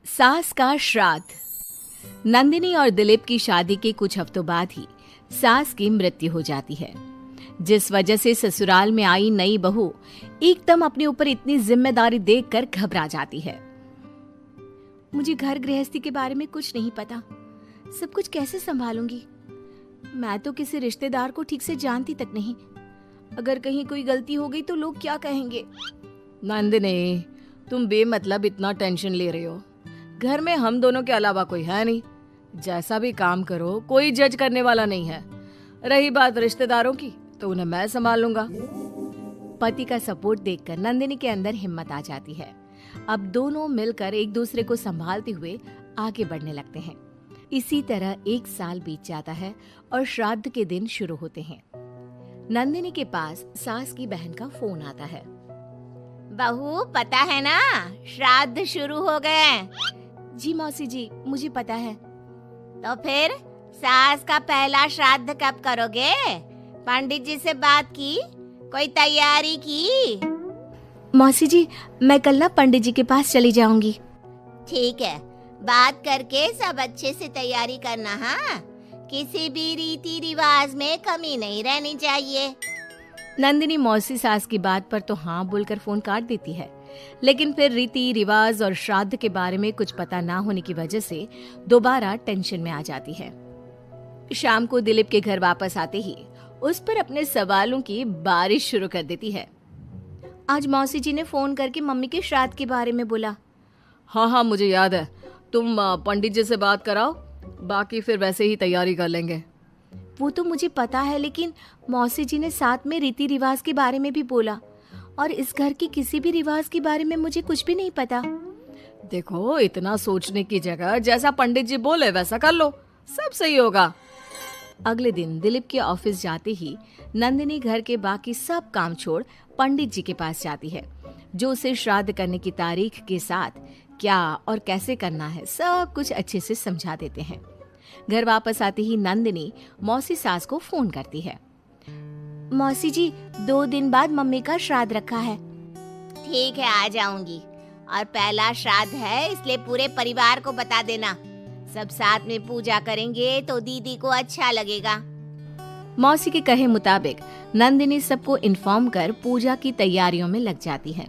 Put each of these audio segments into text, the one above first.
सास का श्राद्ध। नंदिनी और दिलीप की शादी के कुछ हफ्तों बाद ही सास की मृत्यु हो जाती है, जिस वजह से ससुराल में आई नई बहू एकदम अपने ऊपर इतनी जिम्मेदारी देखकर घबरा जाती है। मुझे घर गृहस्थी के बारे में कुछ नहीं पता, सब कुछ कैसे संभालूंगी? मैं तो किसी रिश्तेदार को ठीक से जानती तक नहीं। अगर कहीं कोई गलती हो गई तो लोग क्या कहेंगे? नंदिनी, तुम बेमतलब इतना टेंशन ले रही हो। घर में हम दोनों के अलावा कोई है नहीं। जैसा भी काम करो कोई जज करने वाला नहीं है। रही बात रिश्तेदारों की तो उन्हें मैं संभाल लूंगा। पति का सपोर्ट देखकर नंदिनी के अंदर हिम्मत आ जाती है। अब दोनों मिलकर एक दूसरे को संभालते हुए आगे बढ़ने लगते हैं। इसी तरह 1 साल बीत जाता है और श्राद्ध के दिन शुरू होते हैं। नंदिनी के पास सास की बहन का फोन आता है। बहू, पता है ना, श्राद्ध शुरू हो गए। जी मौसी जी, मुझे पता है। तो फिर सास का पहला श्राद्ध कब करोगे? पंडित जी से बात की? कोई तैयारी की? मौसी जी, मैं कल ना पंडित जी के पास चली जाऊंगी। ठीक है, बात करके सब अच्छे से तैयारी करना। हाँ, किसी भी रीति रिवाज में कमी नहीं रहनी चाहिए। नंदिनी मौसी सास की बात पर तो हाँ बोलकर फोन काट देती है, लेकिन फिर रीति रिवाज और श्राद्ध के बारे में कुछ पता ना होने की वजह से दोबारा टेंशन में आ जाती है। शाम को दिलीप के घर वापस आते ही उस पर अपने सवालों की बारिश शुरू कर देती है। आज मौसी जी ने फोन करके मम्मी के श्राद्ध के बारे में बोला। हाँ, मुझे याद है। तुम पंडित जी से बात कराओ, बाकी फिर वैसे ही तैयारी कर लेंगे। वो तो मुझे पता है, लेकिन मौसी जी ने साथ में रीति रिवाज के बारे में भी बोला, और इस घर की किसी भी रिवाज के बारे में मुझे कुछ भी नहीं पता। देखो, इतना सोचने की जगह जैसा पंडित जी बोले वैसा कर लो, सब सही होगा। अगले दिन दिलीप के ऑफिस जाते ही नंदिनी घर के बाकी सब काम छोड़ पंडित जी के पास जाती है, जो उसे श्राद्ध करने की तारीख के साथ क्या और कैसे करना है सब कुछ अच्छे से समझा देते हैं। घर वापस आते ही नंदिनी मौसी सास को फोन करती है। मौसी जी, 2 दिन बाद मम्मी का श्राद्ध रखा है। ठीक है, आ जाऊंगी। और पहला श्राद्ध है, इसलिए पूरे परिवार को बता देना। सब साथ में पूजा करेंगे तो दीदी को अच्छा लगेगा। मौसी के कहे मुताबिक नंदिनी सबको इन्फॉर्म कर पूजा की तैयारियों में लग जाती है।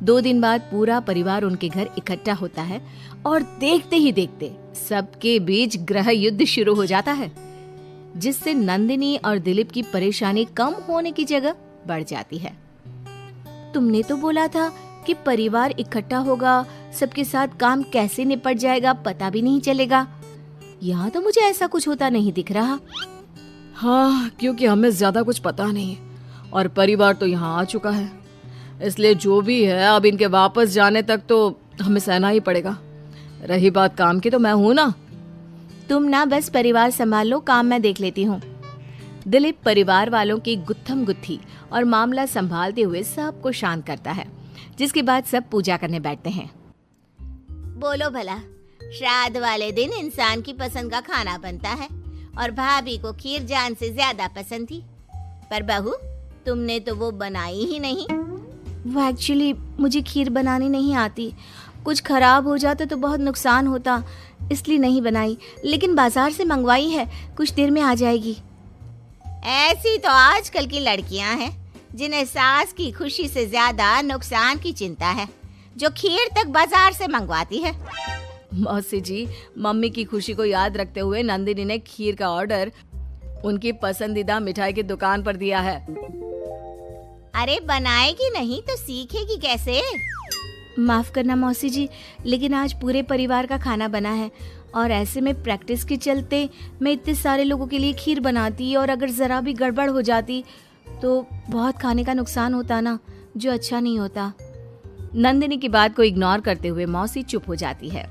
2 दिन बाद पूरा परिवार उनके घर इकट्ठा होता है और देखते ही देखते सबके बीच गृह युद्ध शुरू हो जाता है, जिससे नंदिनी और दिलीप की परेशानी कम होने की जगह बढ़ जाती है। तुमने तो बोला था कि परिवार इकट्ठा होगा, सबके साथ काम कैसे निपट जाएगा पता भी नहीं चलेगा। यहाँ तो मुझे ऐसा कुछ होता नहीं दिख रहा। हाँ, क्योंकि हमें ज्यादा कुछ पता नहीं और परिवार तो यहाँ आ चुका है, इसलिए जो भी है अब इनके वापस जाने तक तो हमें सहना ही पड़ेगा। रही बात काम की तो मैं हूं ना। तुम ना बस परिवार संभाल लो, काम मैं देख लेती हूँ। दिलीप परिवार वालों की गुत्थम गुत्थी और मामला संभालते हुए सबको शांत करता है, जिसके बाद सब पूजा करने बैठते हैं। बोलो भला, श्राद्ध वाले दिन इंसान की पसंद का खाना बनता है और भाभी को खीर जान से ज्यादा पसंद थी, पर बहू तुमने तो वो बनाई ही नहीं। वो एक्चुअली मुझे खीर बनानी नहीं आती, कुछ खराब हो जाता तो बहुत नुकसान होता, इसलिए नहीं बनाई, लेकिन बाजार से मंगवाई है, कुछ देर में आ जाएगी। ऐसी तो आजकल की लड़कियां हैं जिन्हें सास की खुशी से ज्यादा नुकसान की चिंता है, जो खीर तक बाजार से मंगवाती है। मौसी जी, मम्मी की खुशी को याद रखते हुए नंदिनी ने खीर का ऑर्डर उनकी पसंदीदा मिठाई की दुकान पर दिया है। अरे बनाएगी नहीं तो सीखेगी कैसे? माफ करना मौसी जी, लेकिन आज पूरे परिवार का खाना बना है और ऐसे में प्रैक्टिस के चलते मैं इतने सारे लोगों के लिए खीर बनाती और अगर जरा भी गड़बड़ हो जाती तो बहुत खाने का नुकसान होता ना, जो अच्छा नहीं होता। नंदिनी की बात को इग्नोर करते हुए मौसी चुप हो जाती है,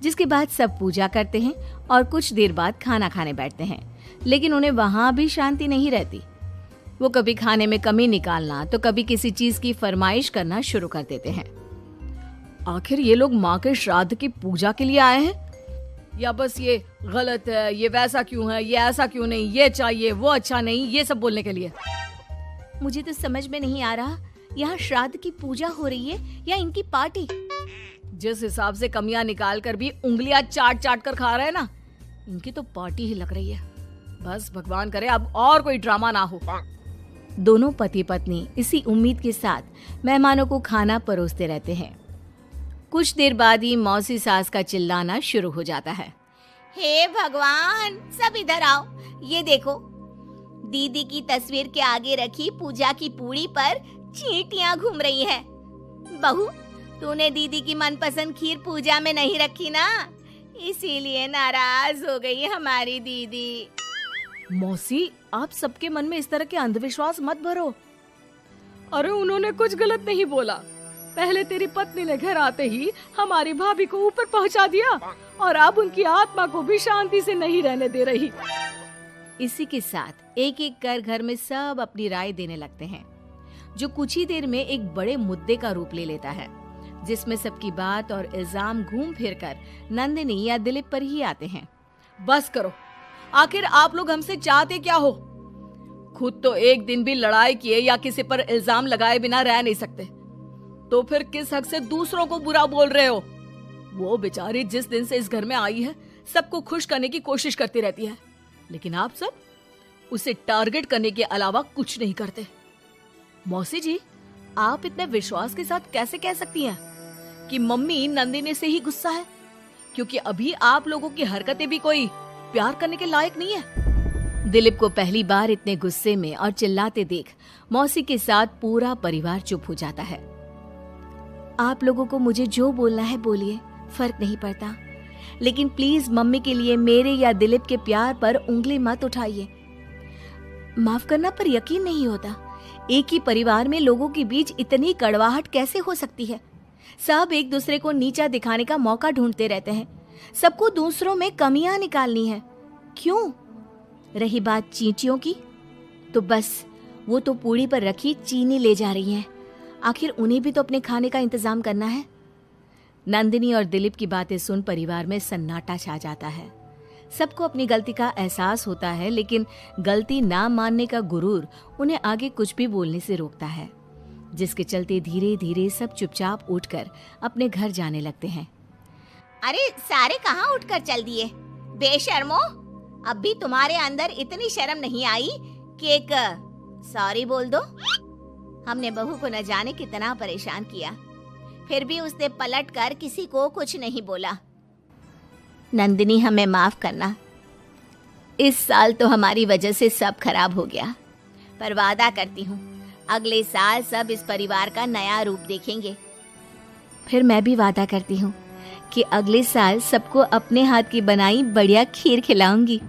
जिसके बाद सब पूजा करते हैं और कुछ देर बाद खाना खाने बैठते हैं, लेकिन उन्हें वहां भी शांति नहीं रहती। वो कभी खाने में कमी निकालना तो कभी किसी चीज की फरमाइश करना शुरू कर देते हैं। आखिर ये लोग माँ के श्राद्ध की पूजा के लिए आए हैं या बस ये गलत है, ये वैसा क्यों है, ये ऐसा क्यों नहीं, ये चाहिए, वो अच्छा नहीं, ये सब बोलने के लिए? मुझे तो समझ में नहीं आ रहा, यहाँ श्राद्ध की पूजा हो रही है या इनकी पार्टी। जिस हिसाब से कमियां निकाल कर भी उंगलियां चाट चाट कर खा रहे हैं ना, इनकी तो पार्टी ही लग रही है। बस भगवान करे अब और कोई ड्रामा ना हो। दोनों पति पत्नी इसी उम्मीद के साथ मेहमानों को खाना परोसते रहते हैं। कुछ देर बाद ही मौसी सास का चिल्लाना शुरू हो जाता है। हे भगवान, सब इधर आओ। ये देखो, दीदी की तस्वीर के आगे रखी पूजा की पूड़ी पर चींटियां घूम रही हैं। बहू, तूने दीदी की मनपसंद खीर पूजा में नहीं रखी ना, इसीलिए नाराज हो गई हमारी दीदी। मौसी, आप सबके मन में इस तरह के अंधविश्वास मत भरो। अरे उन्होंने कुछ गलत नहीं बोला। पहले तेरी पत्नी ने घर आते ही हमारी भाभी को ऊपर पहुंचा दिया और अब उनकी आत्मा को भी शांति से नहीं रहने दे रही। इसी के साथ एक एक कर घर में सब अपनी राय देने लगते हैं, जो कुछ ही देर में एक बड़े मुद्दे का रूप ले लेता है, जिसमें सबकी बात और इल्जाम घूम फिर कर नंदिनी या दिलीप पर ही आते हैं। बस करो, आखिर आप लोग हमसे चाहते क्या हो? खुद तो एक दिन भी लड़ाई किए या किसी पर इल्जाम लगाए बिना रह नहीं सकते, तो फिर किस हक से दूसरों को बुरा बोल रहे हो? वो बेचारी जिस दिन से इस घर में आई है सबको खुश करने की कोशिश करती रहती है, लेकिन आप सब उसे टारगेट करने के अलावा कुछ नहीं करते। मौसी जी, आप इतने विश्वास के साथ कैसे कह सकती हैं कि मम्मी नंदिनी से ही गुस्सा है, क्योंकि अभी आप लोगों की हरकतें भी कोई प्यार करने के लायक नहीं है। दिलीप को पहली बार इतने गुस्से में और चिल्लाते देख मौसी के साथ पूरा परिवार चुप हो जाता है। आप लोगों को मुझे जो बोलना है बोलिए, फर्क नहीं पड़ता, लेकिन प्लीज मम्मी के लिए मेरे या दिलीप के प्यार पर उंगली मत उठाइए। माफ करना, पर यकीन नहीं होता, एक ही परिवार में लोगों के बीच इतनी कड़वाहट कैसे हो सकती है? सब एक दूसरे को नीचा दिखाने का मौका ढूंढते रहते हैं, सबको दूसरों में कमियां निकालनी है। क्यों? रही बात चींटियों की, तो बस वो तो पूड़ी पर रखी चीनी ले जा रही हैं। आखिर उन्हें भी तो अपने खाने का इंतजाम करना है। नंदिनी और दिलीप की बातें सुन परिवार में सन्नाटा छा जाता है। सबको अपनी गलती का एहसास होता है, लेकिन गलती ना मानने का गुरूर उन्हें आगे कुछ भी बोलने से रोकता है, जिसके चलते धीरे धीरे सब चुपचाप उठकर अपने घर जाने लगते हैं। अरे सारे कहाँ उठकर चल दिए? बेशर्मो, अब भी तुम्हारे अंदर इतनी शर्म नहीं आई कि एक सॉरी बोल दो? हमने बहू को न जाने कितना परेशान किया, फिर भी उसने पलटकर किसी को कुछ नहीं बोला। नंदिनी, हमें माफ करना, इस साल तो हमारी वजह से सब खराब हो गया, पर वादा करती हूँ अगले साल सब इस परिवार का नया रूप देखेंगे। फिर मैं भी वादा करती हूँ कि अगले साल सबको अपने हाथ की बनाई बढ़िया खीर खिलाऊंगी।